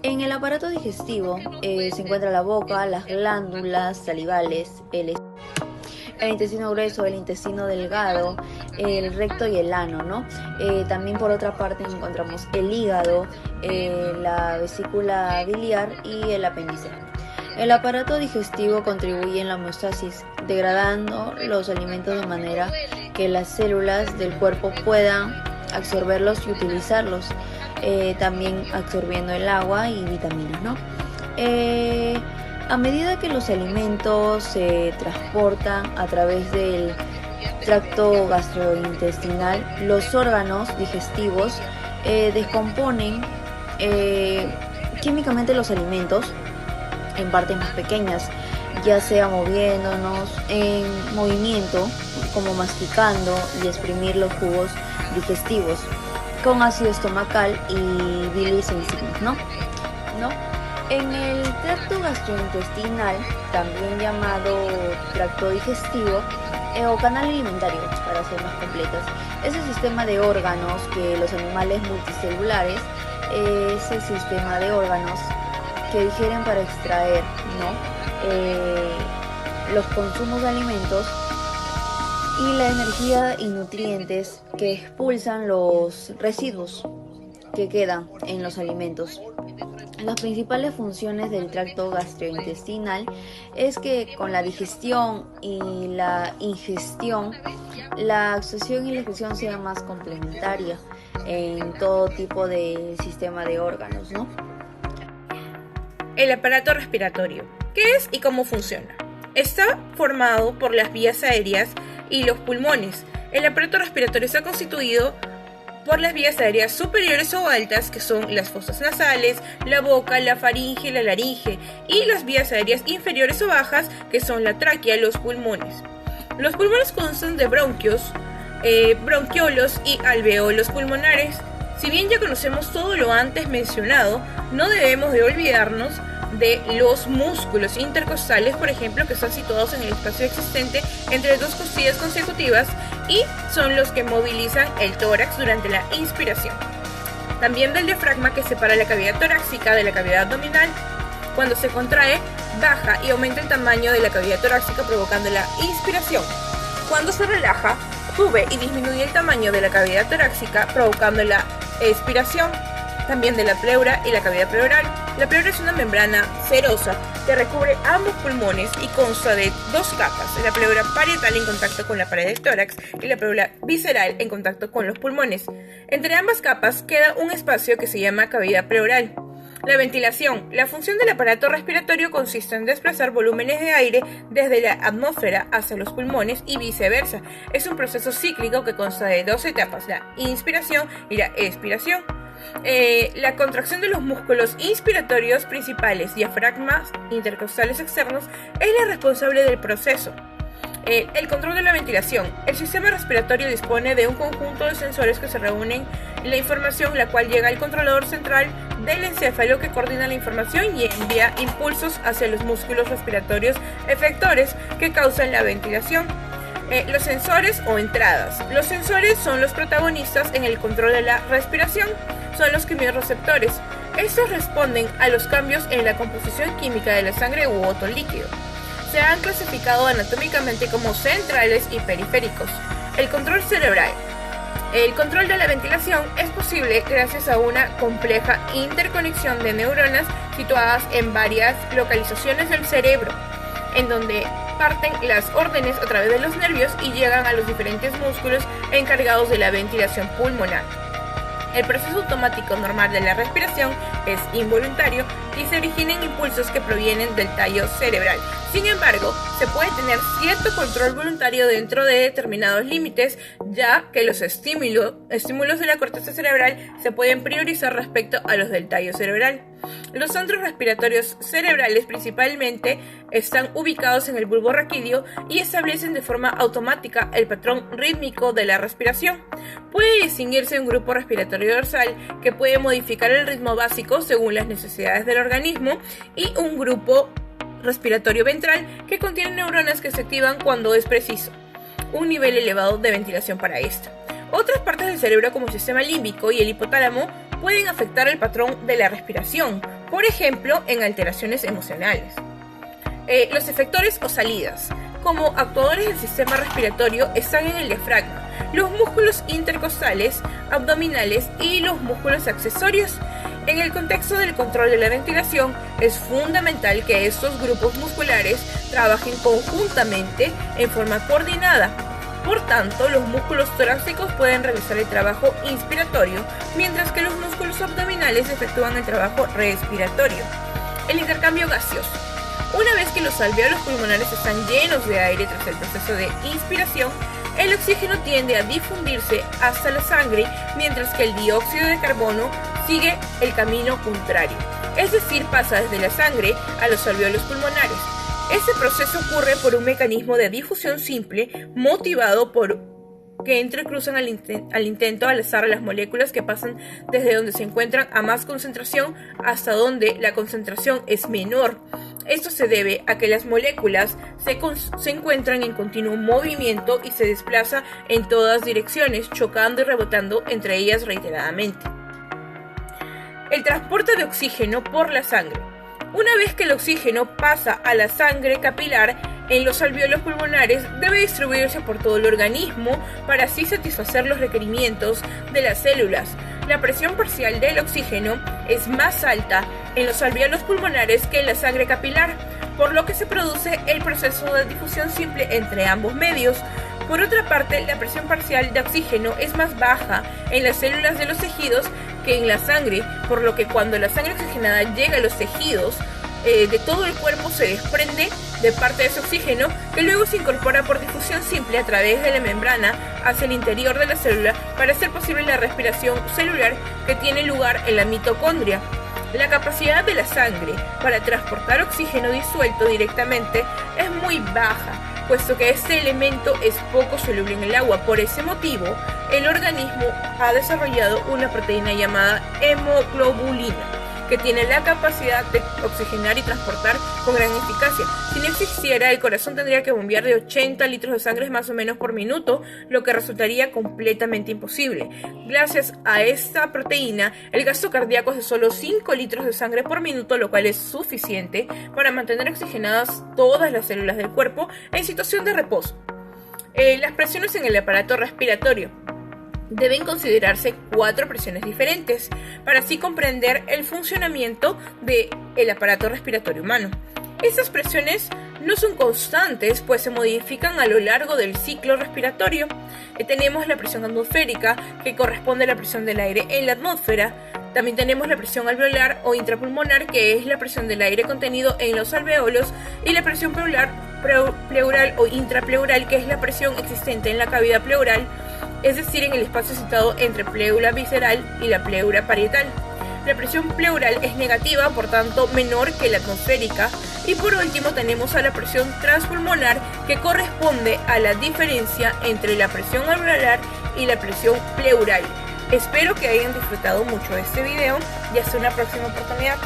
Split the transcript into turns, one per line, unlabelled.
En el aparato digestivo se encuentra la boca, las glándulas salivales, el intestino grueso, el intestino delgado, el recto y el ano, ¿no? También por otra parte encontramos el hígado, la vesícula biliar y el apéndice. El aparato digestivo contribuye en la homeostasis, degradando los alimentos de manera que las células del cuerpo puedan absorberlos y utilizarlos, también absorbiendo el agua y vitaminas, ¿no? A medida que los alimentos se transportan a través del tracto gastrointestinal, los órganos digestivos descomponen químicamente los alimentos en partes más pequeñas, ya sea moviéndonos en movimiento, como masticando y exprimir los jugos digestivos con ácido estomacal y bilis enzimas, ¿no? En el tracto gastrointestinal, también llamado tracto digestivo o canal alimentario, para ser más completas, es el sistema de órganos que los animales multicelulares, es el sistema de órganos que digieren para extraer, ¿no? Los consumos de alimentos y la energía y nutrientes que expulsan los residuos que quedan en los alimentos. Las principales funciones del tracto gastrointestinal es que con la digestión y la ingestión, la absorción y la excreción sean más complementaria en todo tipo de sistema de órganos, ¿no?
El aparato respiratorio. ¿Qué es y cómo funciona? Está formado por las vías aéreas y los pulmones. El aparato respiratorio está constituido por las vías aéreas superiores o altas, que son las fosas nasales, la boca, la faringe, la laringe, y las vías aéreas inferiores o bajas, que son la tráquea, los pulmones. Los pulmones constan de bronquios, bronquiolos y alveolos pulmonares. Si bien ya conocemos todo lo antes mencionado, no debemos de olvidarnos de los músculos intercostales, por ejemplo, que están situados en el espacio existente entre dos costillas consecutivas y son los que movilizan el tórax durante la inspiración. También del diafragma, que separa la cavidad torácica de la cavidad abdominal. Cuando se contrae, baja y aumenta el tamaño de la cavidad torácica provocando la inspiración. Cuando se relaja, sube y disminuye el tamaño de la cavidad torácica provocando la expiración. También de la pleura y la cavidad pleural. La pleura es una membrana serosa que recubre ambos pulmones y consta de dos capas: la pleura parietal en contacto con la pared del tórax y la pleura visceral en contacto con los pulmones. Entre ambas capas queda un espacio que se llama cavidad pleural. La ventilación. La función del aparato respiratorio consiste en desplazar volúmenes de aire desde la atmósfera hacia los pulmones y viceversa. Es un proceso cíclico que consta de dos etapas: la inspiración y la expiración. La contracción de los músculos inspiratorios principales, diafragmas intercostales externos, es la responsable del proceso. El control de la ventilación. El sistema respiratorio dispone de un conjunto de sensores que se reúnen en la información, la cual llega al controlador central del encéfalo, que coordina la información y envía impulsos hacia los músculos respiratorios efectores que causan la ventilación. Los sensores o entradas. Los sensores son los protagonistas en el control de la respiración. Son los quimiorreceptores. Estos responden a los cambios en la composición química de la sangre u otro líquido. Se han clasificado anatómicamente como centrales y periféricos. El control cerebral. El control de la ventilación es posible gracias a una compleja interconexión de neuronas situadas en varias localizaciones del cerebro, en donde parten las órdenes a través de los nervios y llegan a los diferentes músculos encargados de la ventilación pulmonar. El proceso automático normal de la respiración es involuntario y se origina en impulsos que provienen del tallo cerebral. Sin embargo, se puede tener cierto control voluntario dentro de determinados límites, ya que los estímulos de la corteza cerebral se pueden priorizar respecto a los del tallo cerebral. Los centros respiratorios cerebrales principalmente están ubicados en el bulbo raquídeo y establecen de forma automática el patrón rítmico de la respiración. Puede distinguirse un grupo respiratorio dorsal, que puede modificar el ritmo básico según las necesidades del organismo, y un grupo respiratorio ventral, que contiene neuronas que se activan cuando es preciso un nivel elevado de ventilación para esto. Otras partes del cerebro, como el sistema límbico y el hipotálamo, pueden afectar el patrón de la respiración, por ejemplo, en alteraciones emocionales. Los efectores o salidas. Como actuadores del sistema respiratorio están en el diafragma, los músculos intercostales, abdominales y los músculos accesorios. En el contexto del control de la ventilación, es fundamental que estos grupos musculares trabajen conjuntamente en forma coordinada. Por tanto, los músculos torácicos pueden realizar el trabajo inspiratorio, mientras que los músculos abdominales efectúan el trabajo respiratorio. El intercambio gaseoso. Una vez que los alvéolos pulmonares están llenos de aire tras el proceso de inspiración, el oxígeno tiende a difundirse hasta la sangre, mientras que el dióxido de carbono sigue el camino contrario, es decir, pasa desde la sangre a los alvéolos pulmonares. Este proceso ocurre por un mecanismo de difusión simple motivado por que entrecruzan al intento al azar las moléculas que pasan desde donde se encuentran a más concentración hasta donde la concentración es menor. Esto se debe a que las moléculas se encuentran en continuo movimiento y se desplazan en todas direcciones, chocando y rebotando entre ellas reiteradamente. El transporte de oxígeno por la sangre. Una vez que el oxígeno pasa a la sangre capilar en los alvéolos pulmonares, debe distribuirse por todo el organismo para así satisfacer los requerimientos de las células. La presión parcial del oxígeno es más alta en los alvéolos pulmonares que en la sangre capilar, por lo que se produce el proceso de difusión simple entre ambos medios. Por otra parte, la presión parcial de oxígeno es más baja en las células de los tejidos que en la sangre, por lo que cuando la sangre oxigenada llega a los tejidos de todo el cuerpo se desprende de parte de ese oxígeno que luego se incorpora por difusión simple a través de la membrana hacia el interior de la célula para hacer posible la respiración celular que tiene lugar en la mitocondria. La capacidad de la sangre para transportar oxígeno disuelto directamente es muy baja, puesto que este elemento es poco soluble en el agua. Por ese motivo, el organismo ha desarrollado una proteína llamada hemoglobulina, que tiene la capacidad de oxigenar y transportar con gran eficacia. Si no existiera, el corazón tendría que bombear de 80 litros de sangre más o menos por minuto, lo que resultaría completamente imposible. Gracias a esta proteína, el gasto cardíaco es de solo 5 litros de sangre por minuto, lo cual es suficiente para mantener oxigenadas todas las células del cuerpo en situación de reposo. Las presiones en el aparato respiratorio. Deben considerarse 4 presiones diferentes para así comprender el funcionamiento del aparato respiratorio humano. Estas presiones no son constantes, pues se modifican a lo largo del ciclo respiratorio. Tenemos la presión atmosférica, que corresponde a la presión del aire en la atmósfera. También tenemos la presión alveolar o intrapulmonar, que es la presión del aire contenido en los alvéolos, y la presión pleural o intrapleural, que es la presión existente en la cavidad pleural, es decir, en el espacio situado entre pleura visceral y la pleura parietal. La presión pleural es negativa, por tanto menor que la atmosférica. Y por último tenemos a la presión transpulmonar, que corresponde a la diferencia entre la presión alveolar y la presión pleural. Espero que hayan disfrutado mucho de este video y hasta una próxima oportunidad.